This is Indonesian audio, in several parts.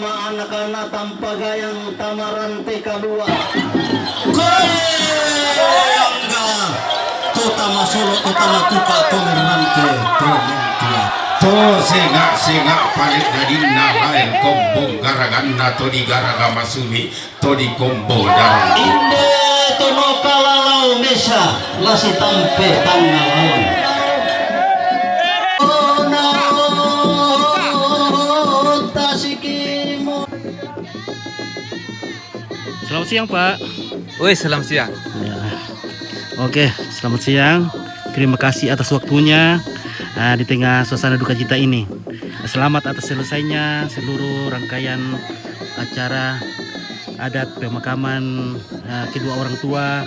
bersama anak-anak tanpa gayang tamarante kedua. Goyangga Totama Solo Totama Tuka Tomerante Tomentia To sega palit dadina lain kombong garaganda to di garaga masumi to di kombo darang Inde tono kalalau mesa lasi tampe tangalaon. Selamat siang Pak. Woi, selamat siang. Ya. Oke, selamat siang. Terima kasih atas waktunya di tengah suasana duka cita ini. Selamat atas selesainya seluruh rangkaian acara adat pemakaman kedua orang tua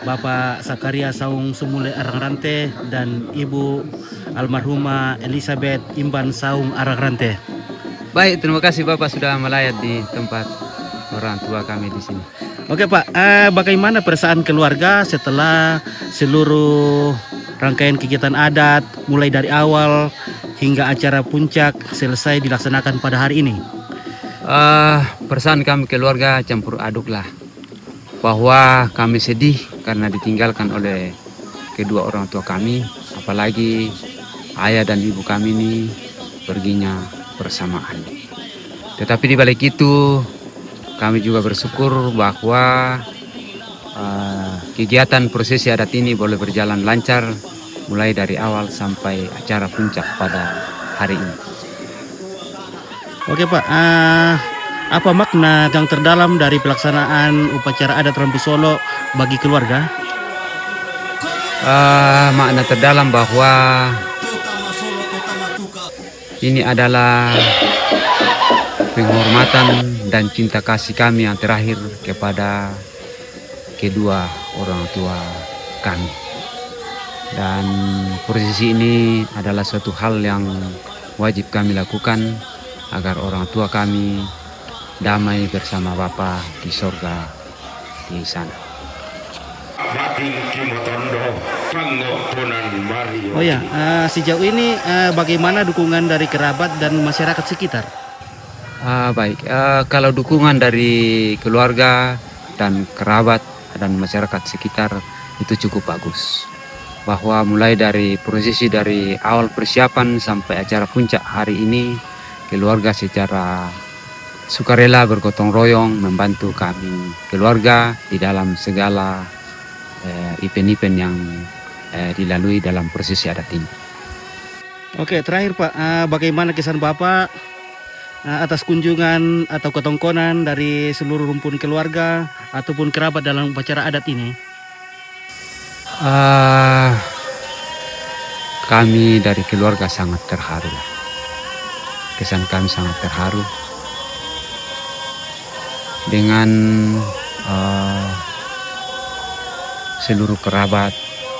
Bapak Sakaria Saung Sumule Arangrante dan Ibu almarhumah Elizabeth Imban Saung Arangrante. Baik, terima kasih Bapak sudah melayat di tempat orang tua kami di sini. Oke Pak, bagaimana perasaan keluarga setelah seluruh rangkaian kegiatan adat mulai dari awal hingga acara puncak selesai dilaksanakan pada hari ini? Perasaan kami keluarga campur aduk lah. Bahwa kami sedih karena ditinggalkan oleh kedua orang tua kami, apalagi ayah dan ibu kami ini perginya bersamaan. Tetapi di balik itu kami juga bersyukur bahwa kegiatan prosesi adat ini boleh berjalan lancar mulai dari awal sampai acara puncak pada hari ini. Oke Pak, apa makna yang terdalam dari pelaksanaan upacara adat Rambu Solo bagi keluarga? Makna terdalam bahwa ini adalah penghormatan dan cinta kasih kami yang terakhir kepada kedua orang tua kami. Dan prosesi ini adalah suatu hal yang wajib kami lakukan agar orang tua kami damai bersama Bapa di sorga di sana. Oh ya, sejauh ini bagaimana dukungan dari kerabat dan masyarakat sekitar? Baik, kalau dukungan dari keluarga dan kerabat dan masyarakat sekitar itu cukup bagus. Bahwa mulai dari prosesi dari awal persiapan sampai acara puncak hari ini, keluarga secara sukarela bergotong royong membantu kami keluarga di dalam segala event-event yang dilalui dalam prosesi adat ini. Oke, terakhir Pak, bagaimana kesan Bapak atas kunjungan atau ketongkonan dari seluruh rumpun keluarga ataupun kerabat dalam upacara adat ini? Kami dari keluarga sangat terharu. Kesan kami sangat terharu dengan seluruh kerabat,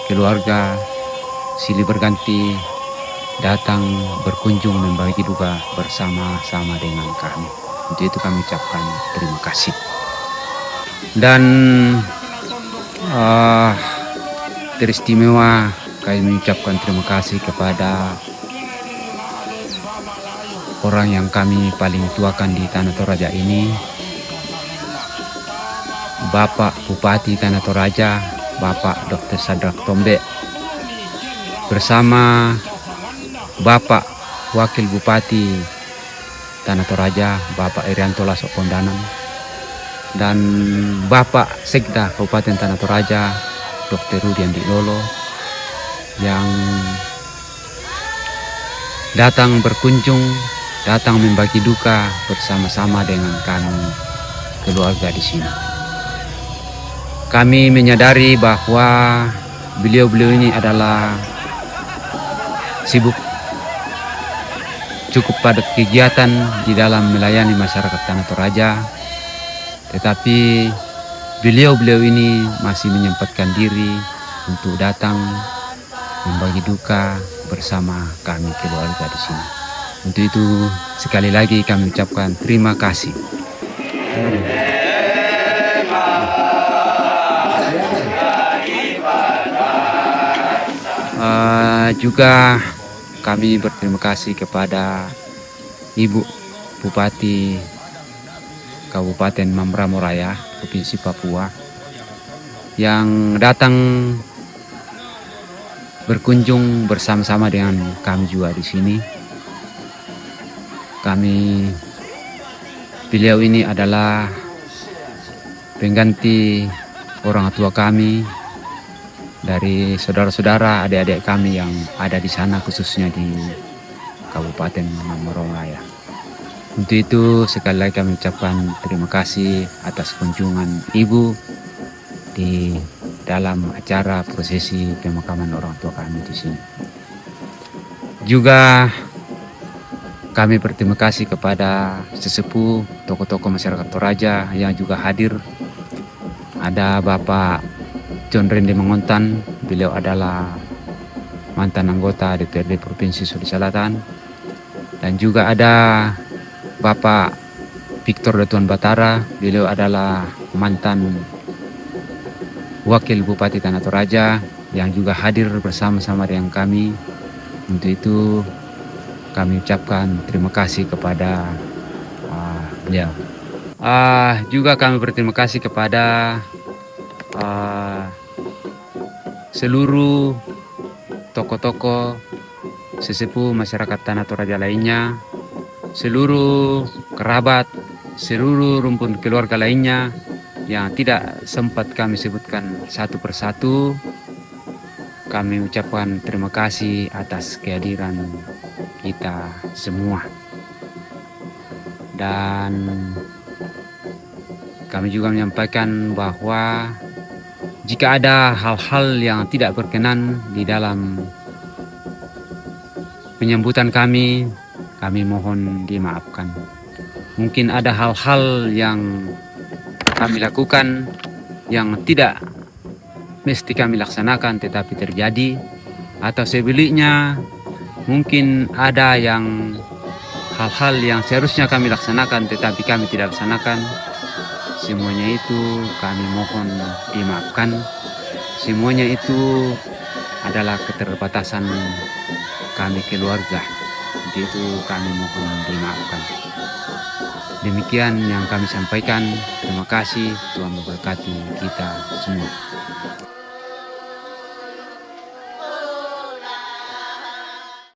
keluarga silih berganti datang berkunjung membagi duka bersama-sama dengan kami. Untuk itu kami ucapkan terima kasih. Dan teristimewa kami mengucapkan terima kasih kepada orang yang kami paling tuakan di Tanah Toraja ini, Bapak Bupati Tanah Toraja, Bapak Dr. Sadrak Tombe, bersama Bapak Wakil Bupati Tanah Toraja, Bapak Irianto Lasok Kondanan, dan Bapak Sekda Kabupaten Tanah Toraja, Dr. Rudiandi Lolo, yang datang berkunjung, datang membagi duka bersama-sama dengan kami keluarga di sini. Kami menyadari bahwa beliau-beliau ini adalah sibuk cukup padat kegiatan di dalam melayani masyarakat Tanah Toraja, tetapi beliau-beliau ini masih menyempatkan diri untuk datang membagi duka bersama kami keluarga di sini. Untuk itu sekali lagi kami ucapkan terima kasih. Juga kami berterima kasih kepada Ibu Bupati Kabupaten Mamberamo Raya, Provinsi Papua, yang datang berkunjung bersama-sama dengan kami juga di sini. Beliau ini adalah pengganti orang tua kami dari saudara-saudara, adik-adik kami yang ada di sana, khususnya di Kabupaten Mamberamo Raya. Untuk itu sekali lagi kami ucapkan terima kasih atas kunjungan Ibu di dalam acara prosesi pemakaman orang tua kami di sini. Juga kami berterima kasih kepada sesepuh tokoh-tokoh masyarakat Toraja yang juga hadir. Ada Bapak John Rende Mangontan, beliau adalah mantan anggota DPRD Provinsi Sulawesi Selatan. Dan juga ada Bapak Victor Datuan Batara, beliau adalah mantan Wakil Bupati Tanah Toraja yang juga hadir bersama-sama dengan kami. Untuk itu kami ucapkan terima kasih kepada beliau. Juga kami berterima kasih kepada seluruh tokoh-tokoh sesepuh masyarakat Tanah Toraja lainnya, seluruh kerabat, seluruh rumpun keluarga lainnya yang tidak sempat kami sebutkan satu persatu. Kami ucapkan terima kasih atas kehadiran kita semua. Dan kami juga menyampaikan bahwa jika ada hal-hal yang tidak berkenan di dalam penyambutan kami mohon dimaafkan. Mungkin ada hal-hal yang kami lakukan yang tidak mesti kami laksanakan tetapi terjadi, atau sebaliknya mungkin ada hal-hal yang seharusnya kami laksanakan tetapi kami tidak laksanakan. Semuanya itu kami mohon dimaafkan. Semuanya itu adalah keterbatasan kami keluarga. Untuk itu kami mohon dimaafkan. Demikian yang kami sampaikan. Terima kasih. Tuhan memberkati kita semua.